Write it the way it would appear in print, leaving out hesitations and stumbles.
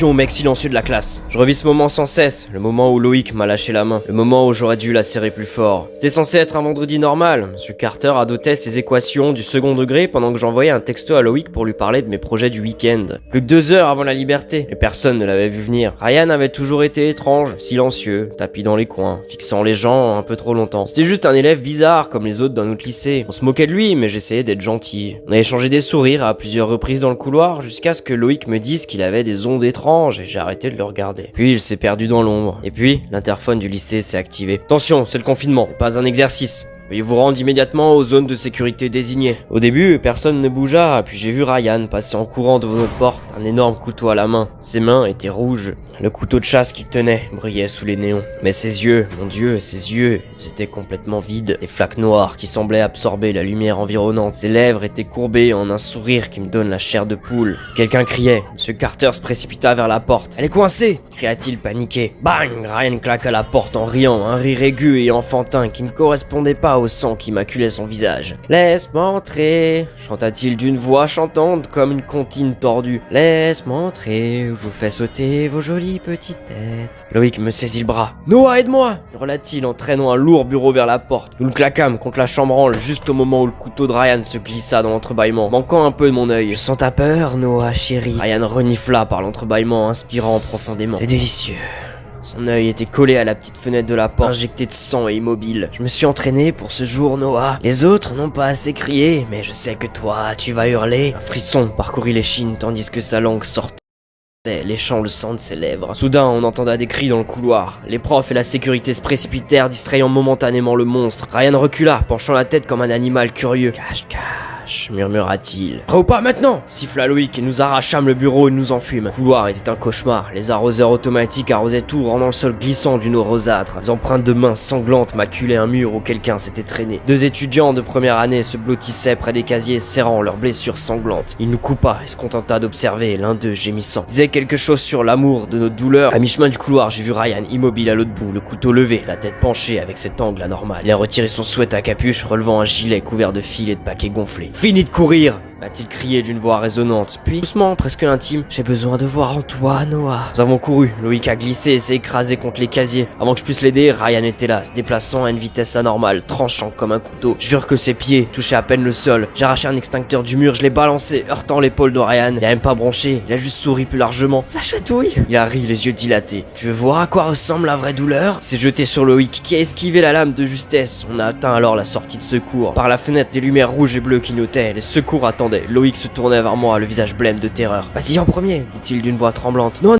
Au mec silencieux de la classe. Je revis ce moment sans cesse, le moment où Loïc m'a lâché la main, le moment où j'aurais dû la serrer plus fort. C'était censé être un vendredi normal. Monsieur Carter adotait ses équations du second degré pendant que j'envoyais un texto à Loïc pour lui parler de mes projets du week-end. Plus que 2 heures avant la liberté, et personne ne l'avait vu venir. Ryan avait toujours été étrange, silencieux, tapis dans les coins, fixant les gens un peu trop longtemps. C'était juste un élève bizarre comme les autres dans notre lycée. On se moquait de lui, mais j'essayais d'être gentil. On a échangé des sourires à plusieurs reprises dans le couloir jusqu'à ce que Loïc me dise qu'il avait des ondes étranges et j'ai arrêté de le regarder. Puis il s'est perdu dans l'ombre. Et puis, l'interphone du lycée s'est activé. Attention, c'est le confinement, c'est pas un exercice. Veuillez vous rendre immédiatement aux zones de sécurité désignées. Au début, personne ne bougea, puis j'ai vu Ryan passer en courant devant notre porte, un énorme couteau à la main. Ses mains étaient rouges. Le couteau de chasse qu'il tenait brillait sous les néons. Mais ses yeux, mon Dieu, ses yeux étaient complètement vides. Des flaques noires qui semblaient absorber la lumière environnante. Ses lèvres étaient courbées en un sourire qui me donne la chair de poule. Quelqu'un criait. Monsieur Carter se précipita vers la porte. « Elle est coincée !» cria-t-il paniqué. Bang! Ryan claqua la porte en riant, un rire aigu et enfantin qui ne correspondait pas au sang qui maculait son visage. « Laisse-moi entrer !» chanta-t-il d'une voix chantante comme une comptine tordue. « Laisse-moi entrer, je vous fais sauter vos jolies petites têtes. » Loïc me saisit le bras. « Noah, aide-moi !» hurla-t-il en traînant un lourd bureau vers la porte. Nous le claquâmes contre la chambranle juste au moment où le couteau de Ryan se glissa dans l'entrebâillement, manquant un peu de mon œil. « Je sens ta peur, Noah, chérie. » Ryan renifla par l'entrebâillement, inspirant profondément. « C'est délicieux. » Son œil était collé à la petite fenêtre de la porte, injecté de sang et immobile. Je me suis entraîné pour ce jour, Noah. Les autres n'ont pas assez crié, mais je sais que toi, tu vas hurler. Un frisson parcourut l'échine tandis que sa langue sortait, léchant le sang de ses lèvres. Soudain, on entenda des cris dans le couloir. Les profs et la sécurité se précipitèrent, distrayant momentanément le monstre. Ryan recula, penchant la tête comme un animal curieux. « Cache, cache !» murmura-t-il. « Prêt ou pas maintenant ?» siffla Loïc et nous arrachâmes le bureau et nous enfûmes. Le couloir était un cauchemar. Les arroseurs automatiques arrosaient tout, rendant le sol glissant d'une eau rosâtre. Les empreintes de mains sanglantes maculaient un mur où quelqu'un s'était traîné. 2 étudiants de première année se blottissaient près des casiers, serrant leurs blessures sanglantes. Il nous coupa et se contenta d'observer, l'un d'eux gémissant. Disait quelque chose sur l'amour de notre douleur. À mi-chemin du couloir, j'ai vu Ryan immobile à l'autre bout, le couteau levé, la tête penchée avec cet angle anormal. Il a retiré son sweat à capuche, relevant un gilet couvert de fils et de paquets gonflés. « Fini de courir !» m'a-t-il crié d'une voix résonnante, puis doucement, presque intime. « J'ai besoin de voir en toi, Noah. » Nous avons couru. Loïc a glissé et s'est écrasé contre les casiers. Avant que je puisse l'aider, Ryan était là, se déplaçant à une vitesse anormale, tranchant comme un couteau. Je jure que ses pieds touchaient à peine le sol. J'ai arraché un extincteur du mur, je l'ai balancé, heurtant l'épaule de Ryan. Il a même pas bronché, il a juste souri plus largement. « Ça chatouille !» Il a ri, les yeux dilatés. « Tu veux voir à quoi ressemble la vraie douleur ?» Il s'est jeté sur Loïc, qui a esquivé la lame de justesse. On a atteint alors la sortie de secours. Par la fenêtre, des lumières rouges et bleues clignotaient. Les secours attendaient. Loïc se tournait vers moi, le visage blême de terreur. « Vas-y en premier !» dit-il d'une voix tremblante. « Non,